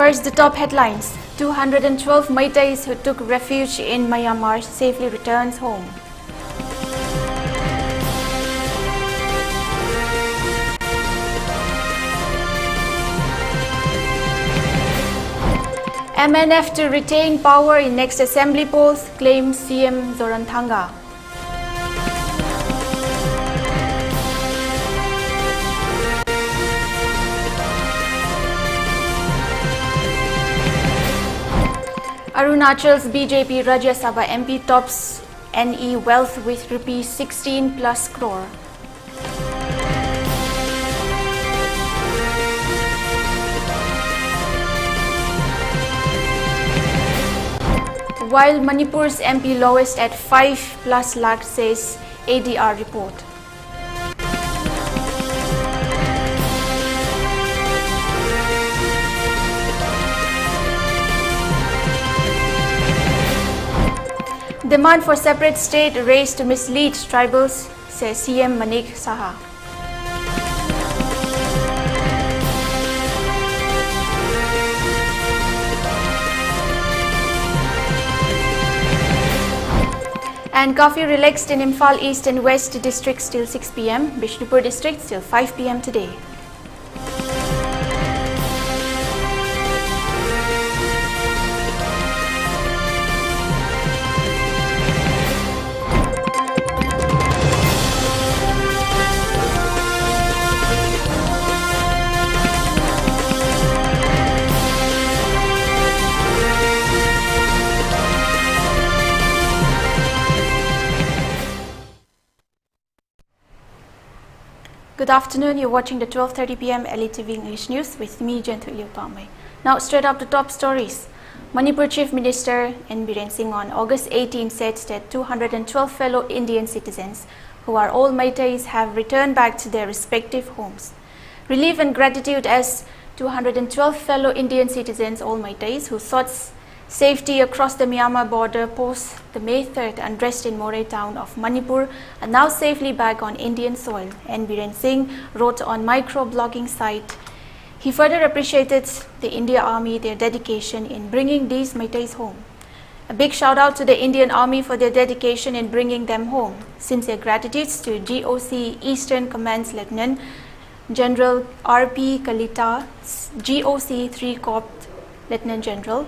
First, the top headlines. 212 Meiteis who took refuge in Myanmar safely returns home. MNF to retain power in next assembly polls, claims CM Zoranthanga. Arunachal's BJP Rajya Sabha MP tops NE wealth with rupees 16 plus crore. While Manipur's MP lowest at 5 plus lakh, says ADR report. Demand for separate state raised to mislead tribals, says CM Manik Saha. And curfew relaxed in Imphal East and West districts till 6 p.m, Bishnupur district till 5 p.m. today. Good afternoon, you're watching the 12:30 p.m. ELITETV English News with me, Jianthuiliu Kahmei. Now straight up to top stories. Manipur Chief Minister N. Biren Singh on August 18 said that 212 fellow Indian citizens who are all Meiteis have returned back to their respective homes. Relief and gratitude as 212 fellow Indian citizens, all Meiteis, who sought safety across the Myanmar border post the May 3rd unrest in Moray town of Manipur are now safely back on Indian soil, N. Biren Singh wrote on micro-blogging site. He further appreciated the Indian Army, their dedication in bringing these Meiteis home. A big shout out to the Indian Army for their dedication in bringing them home. Sincere gratitudes to GOC Eastern Command's Lieutenant General R.P. Kalita, GOC 3 Corps Lieutenant General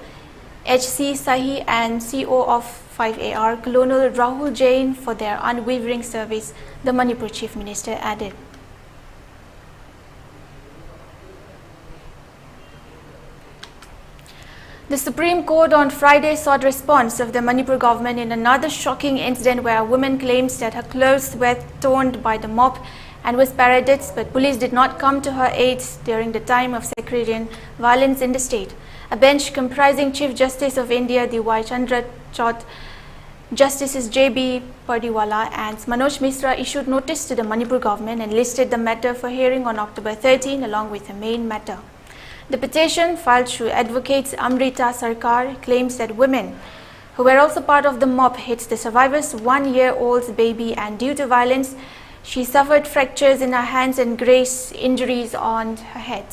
H.C. Sahi and CO of 5AR Colonel Rahul Jain for their unwavering service, the Manipur Chief Minister added. The Supreme Court on Friday sought response of the Manipur government in another shocking incident where a woman claims that her clothes were torn by the mob and was paraded, but police did not come to her aid during the time of sectarian violence in the state. A bench comprising Chief Justice of India D.Y. Chandrachud, Justices J.B. Pardiwala and Manoj Mishra issued notice to the Manipur government and listed the matter for hearing on October 13 along with the main matter. The petition, filed through advocates Amrita Sarkar, claims that women who were also part of the mob hit the survivor's 1-year-old baby, and due to violence, she suffered fractures in her hands and graze injuries on her head.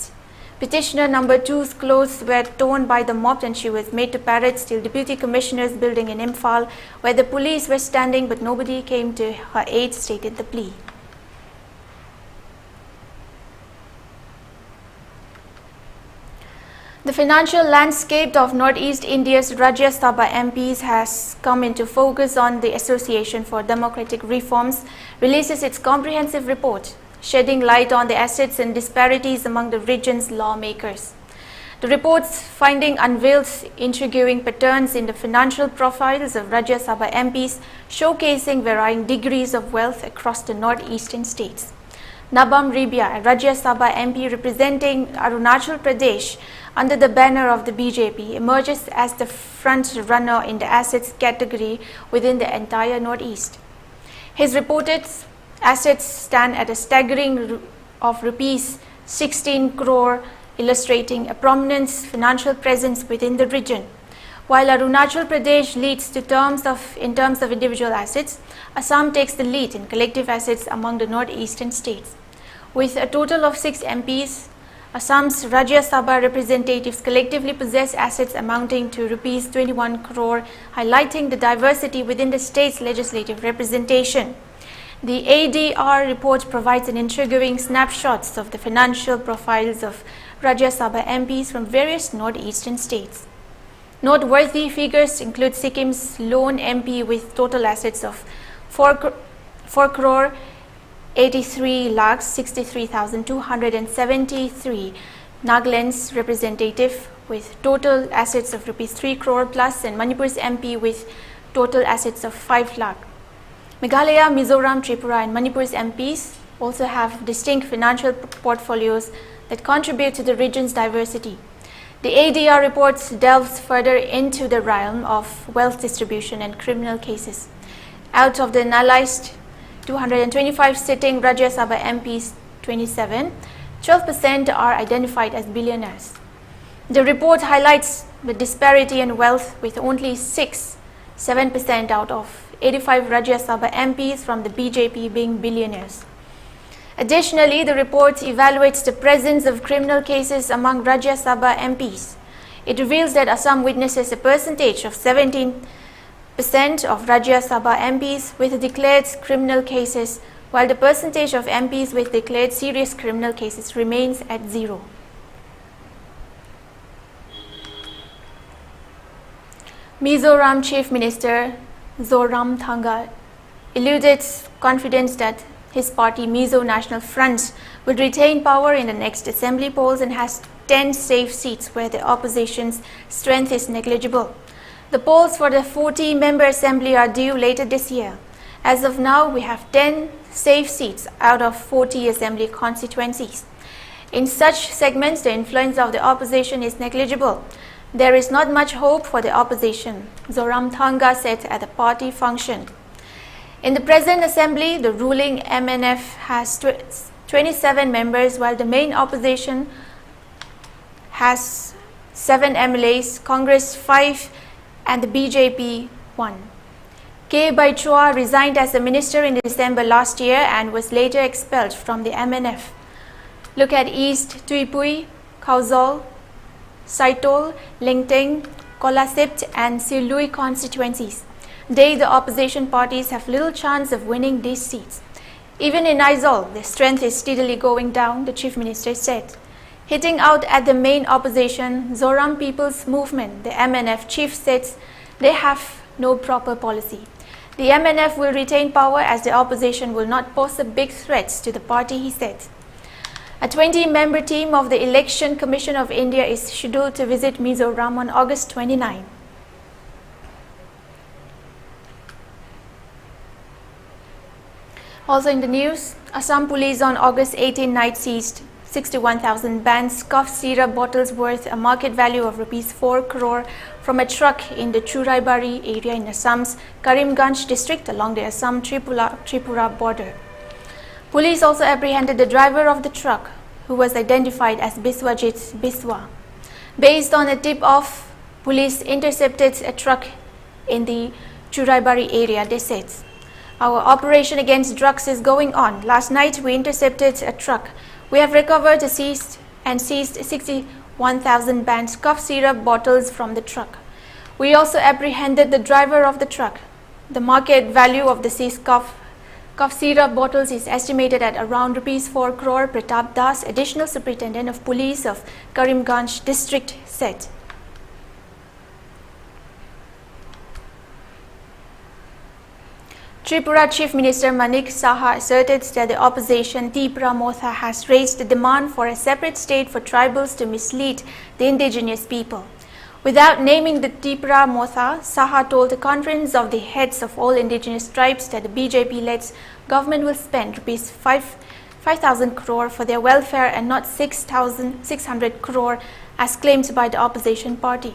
Petitioner number 2's clothes were torn by the mob and she was made to parade till Deputy Commissioner's building in Imphal, where the police were standing but nobody came to her aid, stated the plea. The financial landscape of Northeast India's Rajya Sabha MPs has come into focus on the Association for Democratic Reforms releases its comprehensive report, shedding light on the assets and disparities among the region's lawmakers. The report's finding unveils intriguing patterns in the financial profiles of Rajya Sabha MPs, showcasing varying degrees of wealth across the northeastern states. Nabam Ribia, a Rajya Sabha MP representing Arunachal Pradesh under the banner of the BJP, emerges as the front runner in the assets category within the entire northeast. His reported assets stand at a staggering of rupees 16 crore, illustrating a prominent financial presence within the region. While Arunachal Pradesh leads in terms of individual assets, Assam takes the lead in collective assets among the northeastern states. With a total of 6 MPs, Assam's Rajya Sabha representatives collectively possess assets amounting to rupees 21 crore, highlighting the diversity within the state's legislative representation. The ADR report provides an intriguing snapshots of the financial profiles of Rajya Sabha MPs from various northeastern states. Noteworthy figures include Sikkim's lone MP with total assets of 4 crore 83 lakhs 63,273, Nagaland's representative with total assets of rupees 3 crore plus, and Manipur's MP with total assets of 5 lakh. Meghalaya, Mizoram, Tripura and Manipur's MPs also have distinct financial portfolios that contribute to the region's diversity. The ADR report delves further into the realm of wealth distribution and criminal cases. Out of the analyzed 225 sitting Rajya Sabha MPs, 12% are identified as billionaires. The report highlights the disparity in wealth, with only 7% out of 85 Rajya Sabha MPs from the BJP being billionaires. Additionally, the report evaluates the presence of criminal cases among Rajya Sabha MPs. It reveals that Assam witnesses a percentage of 17% of Rajya Sabha MPs with declared criminal cases, while the percentage of MPs with declared serious criminal cases remains at 0. Mizoram Chief Minister Zoramthanga eluded confidence that his party Mizo National Front will retain power in the next assembly polls and has 10 safe seats where the opposition's strength is negligible. The polls for the 40-member assembly are due later this year. As of now, we have 10 safe seats out of 40 assembly constituencies. In such segments, the influence of the opposition is negligible. There is not much hope for the opposition, Zoramthanga said at the party function. In the present assembly, the ruling MNF has 27 members, while the main opposition has 7 MLAs, Congress 5 and the BJP 1. K. Baichua resigned as a minister in December last year and was later expelled from the MNF. Look at East Tuipui, Kauzol, Saitol, Lingteng, Kolasipt and Silui constituencies. They, the opposition parties, have little chance of winning these seats. Even in Aizol, the strength is steadily going down, the chief minister said. Hitting out at the main opposition, Zoram People's Movement, the MNF chief says they have no proper policy. The MNF will retain power as the opposition will not pose a big threat to the party, he said. A 20-member team of the Election Commission of India is scheduled to visit Mizoram on August 29. Also in the news, Assam police on August 18 night seized 61,000 bans cough syrup bottles worth a market value of rupees 4 crore from a truck in the Churaibari area in Assam's Karimganj district along the Assam-Tripura border. Police also apprehended the driver of the truck, who was identified as Biswajit Biswa. Based on a tip-off, police intercepted a truck in the Churaibari area, they said. Our operation against drugs is going on. Last night we intercepted a truck. We have recovered seized 61,000 banned cough syrup bottles from the truck. We also apprehended the driver of the truck. The market value of the seized cough syrup bottles is estimated at around rupees 4 crore, Pratap Das, additional superintendent of police of Karimganj district, said. Tripura Chief Minister Manik Saha asserted that the opposition Tipra Motha has raised the demand for a separate state for tribals to mislead the indigenous people. Without naming the Tipra Motha, Saha told the conference of the heads of all indigenous tribes that the BJP-led government will spend rupees 5,000 crore for their welfare and not 6,600 crore as claimed by the opposition party.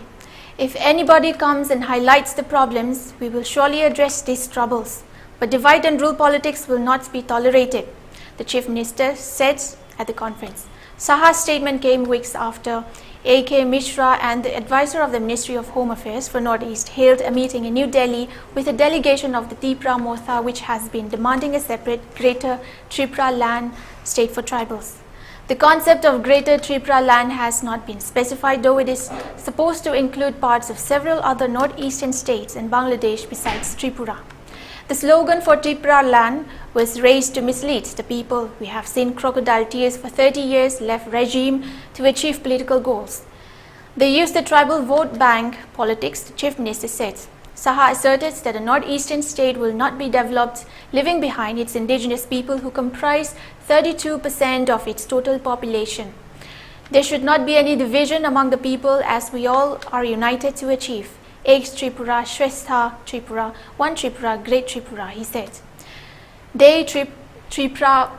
If anybody comes and highlights the problems, we will surely address these troubles. But divide and rule politics will not be tolerated, the Chief Minister said at the conference. Saha's statement came weeks after A.K. Mishra and the advisor of the Ministry of Home Affairs for Northeast held a meeting in New Delhi with a delegation of the Tipra Motha, which has been demanding a separate Greater Tripura land state for tribals. The concept of Greater Tripura land has not been specified, though it is supposed to include parts of several other northeastern states and Bangladesh besides Tripura. The slogan for Tripura land was raised to mislead the people. We have seen crocodile tears for 30 years, left regime to achieve political goals. They used the tribal vote bank politics, the chief minister said. Saha asserted that the northeastern state will not be developed, leaving behind its indigenous people who comprise 32% of its total population. There should not be any division among the people as we all are united to achieve Ek Tripura, Shrestha Tripura, One Tripura, Great Tripura, he said. They, Tripura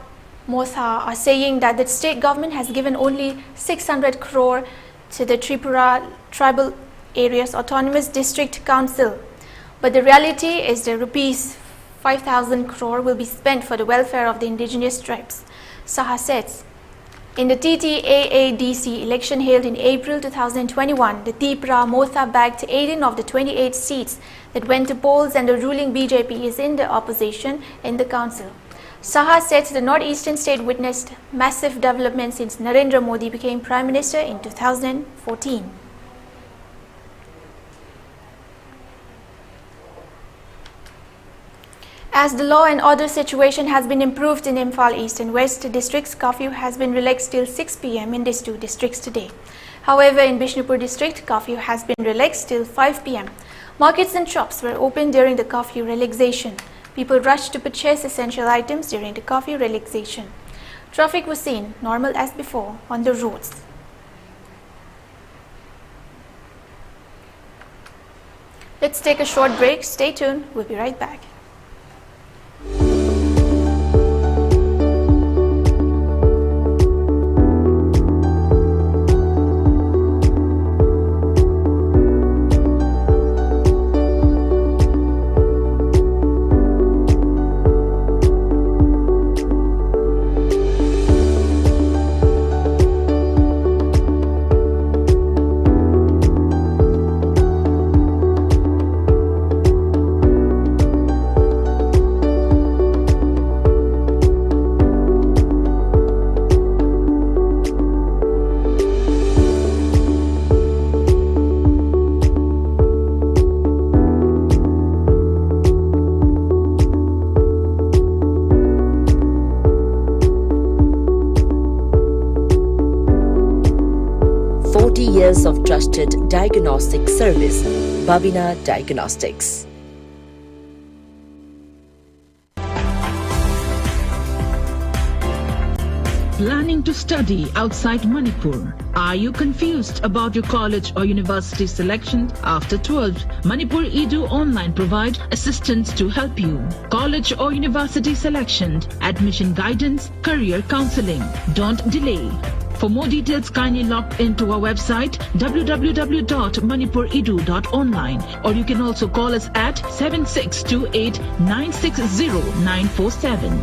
Motha, are saying that the state government has given only 600 crore to the Tripura Tribal Areas Autonomous District Council. But the reality is the rupees 5,000 crore will be spent for the welfare of the indigenous tribes, Saha says. In the TTAADC election held in April 2021, the Tripura Motha bagged 18 of the 28 seats that went to polls, and the ruling BJP is in the opposition in the council. Saha said the northeastern state witnessed massive development since Narendra Modi became Prime Minister in 2014. As the law and order situation has been improved in Imphal East and West districts, curfew has been relaxed till 6 p.m. in these two districts today. However, in Bishnupur district, curfew has been relaxed till 5 p.m. Markets and shops were open during the curfew relaxation. People rushed to purchase essential items during the curfew relaxation. Traffic was seen normal as before on the roads. Let's take a short break. Stay tuned. We'll be right back. Years of trusted diagnostic service, Babina Diagnostics. Planning to study outside Manipur? Are you confused about your college or university selection after 12th? Manipur Edu Online provides assistance to help you. College or university selection, admission guidance, career counseling. Don't delay. For more details, kindly log into our website www.manipuredu.online, or you can also call us at 7628 960 947.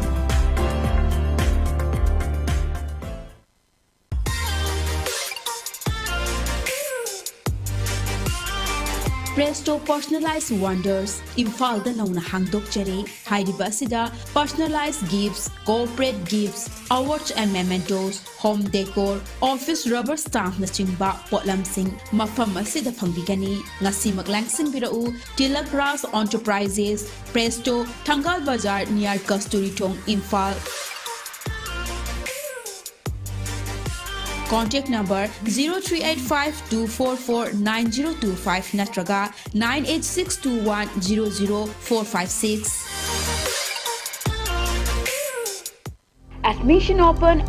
Presto Personalized Wonders, Imphal da launa hangdokjare, Hairibasida, personalized gifts, corporate gifts, awards and mementos, home decor, office rubber stamp na chingba, potlam sing, mafam asida pangbigani, ngasi maglangsing birau, Tilak Ras Enterprises, Presto, Tangal Bazar near Kasturi Tong, Imphal. Contact number 0385-244-9025 natraga 98621-00456. Admission open,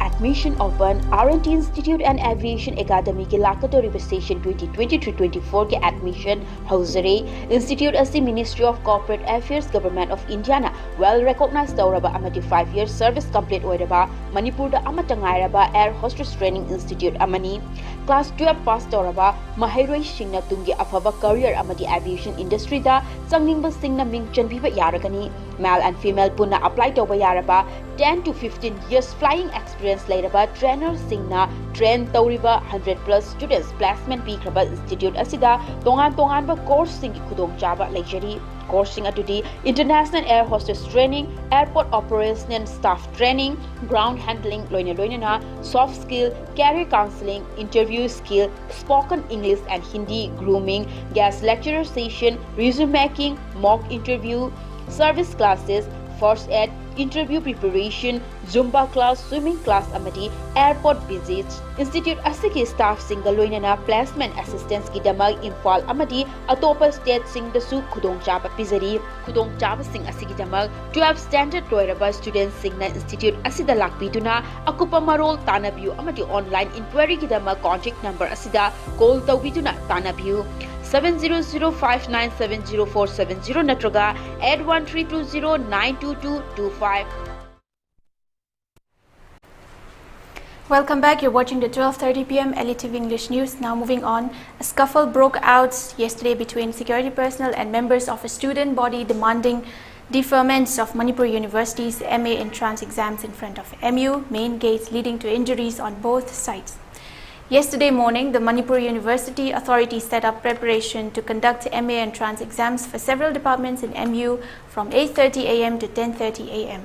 R&T Institute and Aviation Academy ke lakatori session 2023-24 ke admission hausare. Institute as the Ministry of Corporate Affairs, Government of India na well recognized tauraba amati 5 years service complete oiraba Manipur da amatangairaba Air Hostess Training Institute amani. Class 12 pass tauraba mahairoi singna tungi afaba career amati aviation industry da changningba singna mingchan biba yaragani. Male and female punna apply tauba yaraba 10 to 15 years flying experience lairaba trainer singna train tauriba 100+ students placement pikraba institute asida tongan ba course singi khudong chaba lecture coursing adudi international air hostess training, airport operation and staff training, ground handling loina soft skill, career counseling, interview skill, spoken English and Hindi, grooming, guest lecturer session, resume making, mock interview, service classes, first aid, interview preparation, Zumba class, swimming class amati, airport visits, institute asiki staff single loinana placement assistance kidamag Imphal amati atopa state sing dasu khudong chaba pizari khudong chaba sing asiki damag 12 standard loiraba students singna institute asida lakpiduna akupa marol tanabiu amati online inquiry kidamag contact number asida call tawbiduna tanabiu 7005970470 natraga 8132092225. Welcome back. You're watching the 12:30 p.m. ELITETV English News. Now moving on, a scuffle broke out yesterday between security personnel and members of a student body demanding deferments of Manipur University's MA entrance exams in front of MU main gates, leading to injuries on both sides. Yesterday morning, the Manipur University Authority set up preparation to conduct MA entrance exams for several departments in MU from 8:30 a.m. to 10:30 a.m.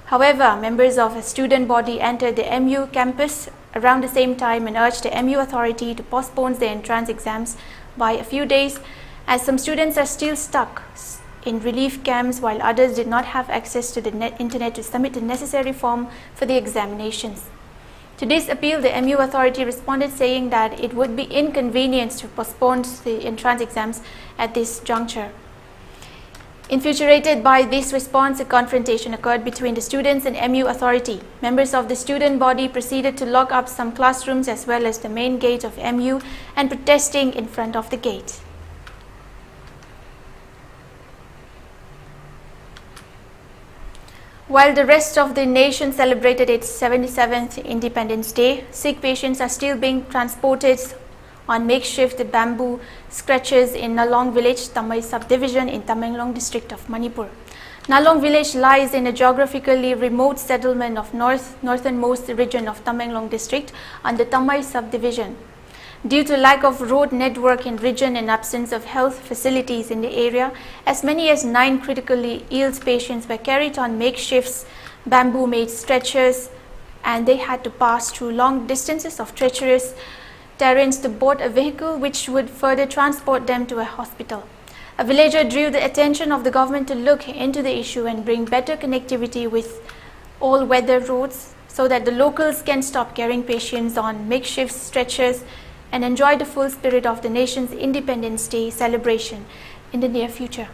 However, members of a student body entered the MU campus around the same time and urged the MU authority to postpone the entrance exams by a few days, as some students are still stuck in relief camps while others did not have access to the internet to submit the necessary form for the examinations. To this appeal, the MU authority responded saying that it would be inconvenient to postpone the entrance exams at this juncture. Infuriated by this response, a confrontation occurred between the students and MU authority. Members of the student body proceeded to lock up some classrooms as well as the main gate of MU and protesting in front of the gate. While the rest of the nation celebrated its 77th Independence Day, sick patients are still being transported on makeshift bamboo stretchers in Nalong village, Kahmei subdivision in Tamenglong district of Manipur. Nalong village lies in a geographically remote settlement of northernmost region of Tamenglong district on the Kahmei subdivision. Due to lack of road network in region and absence of health facilities in the area, as many as 9 critically ill patients were carried on makeshift bamboo-made stretchers, and they had to pass through long distances of treacherous terrains to board a vehicle which would further transport them to a hospital. A villager drew the attention of the government to look into the issue and bring better connectivity with all-weather roads so that the locals can stop carrying patients on makeshift stretchers and enjoy the full spirit of the nation's Independence Day celebration in the near future.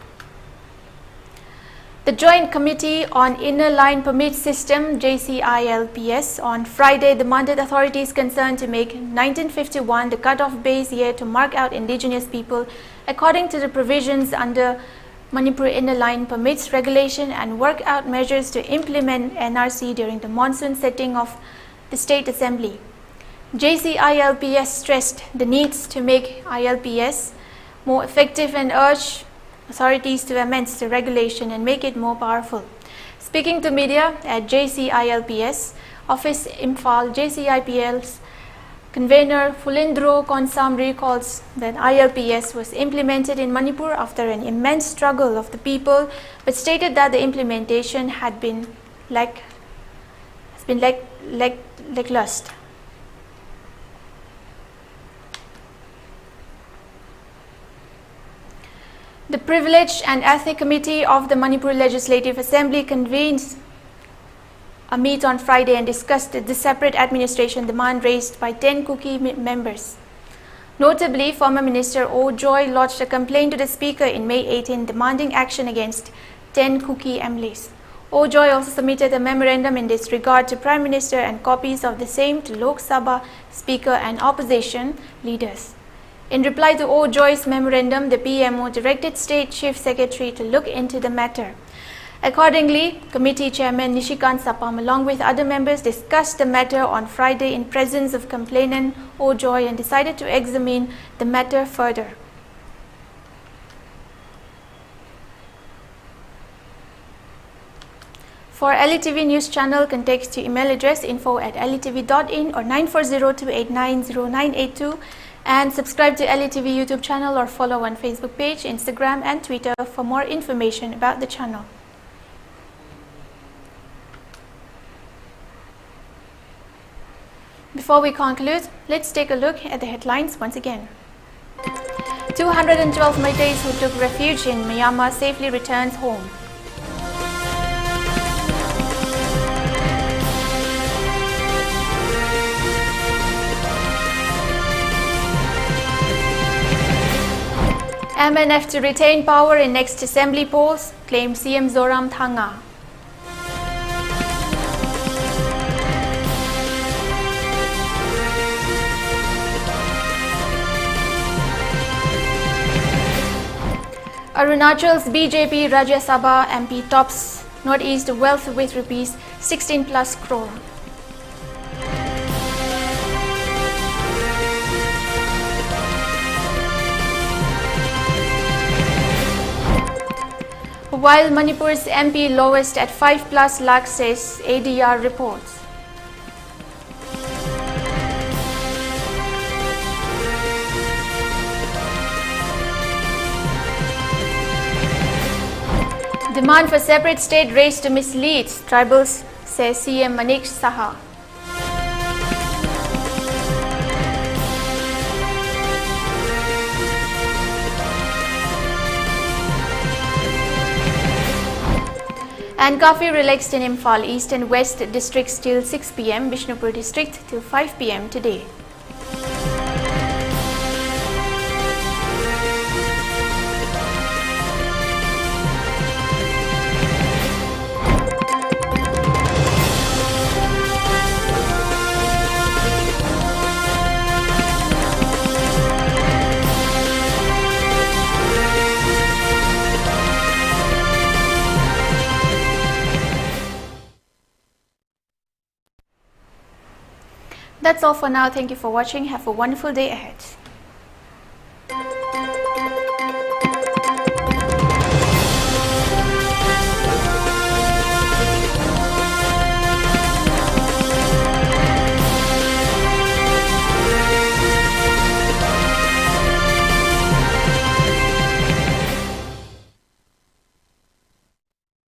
The Joint Committee on Inner Line Permit System (JCILPS) on Friday demanded authorities concerned to make 1951 the cut-off base year to mark out indigenous people according to the provisions under Manipur Inner Line Permits Regulation and work out measures to implement NRC during the monsoon sitting of the State Assembly. JCILPS stressed the needs to make ILPS more effective and urged authorities to amend the regulation and make it more powerful. Speaking to media at JCILPS office Imphal, JCILPS convener Fulendro Konsam recalls that ILPS was implemented in Manipur after an immense struggle of the people, but stated that the implementation has been lackluster. The Privilege and Ethnic Committee of the Manipur Legislative Assembly convened a meet on Friday and discussed the separate administration demand raised by 10 Kuki members. Notably, former Minister O. Joy lodged a complaint to the Speaker in May 18 demanding action against 10 Kuki MLAs. O. Joy also submitted a memorandum in this regard to Prime Minister and copies of the same to Lok Sabha Speaker and opposition leaders. In reply to O. Joy's memorandum, the PMO directed State Chief Secretary to look into the matter. Accordingly, Committee Chairman Nishikant Sapam along with other members discussed the matter on Friday in presence of complainant O. Joy and decided to examine the matter further. For ELITETV News Channel, contact to email address info@elitv.in or 9402890982. And subscribe to ELITETV YouTube channel or follow on Facebook page, Instagram and Twitter for more information about the channel. Before we conclude, let's take a look at the headlines once again. 212 Meiteis who took refuge in Myanmar safely returns home. MNF to retain power in next assembly polls, claimed CM Zoram Thanga. Arunachal's BJP Rajya Sabha MP tops Northeast wealth with rupees 16 plus crore. While Manipur's MP lowest at 5 plus lakh, says ADR reports. Demand for separate state raised to mislead tribals, says CM Manik Saha. And curfew relaxed in Imphal East and West districts till 6 p.m, Bishnupur district till 5 p.m. today. That's all for now. Thank you for watching. Have a wonderful day ahead.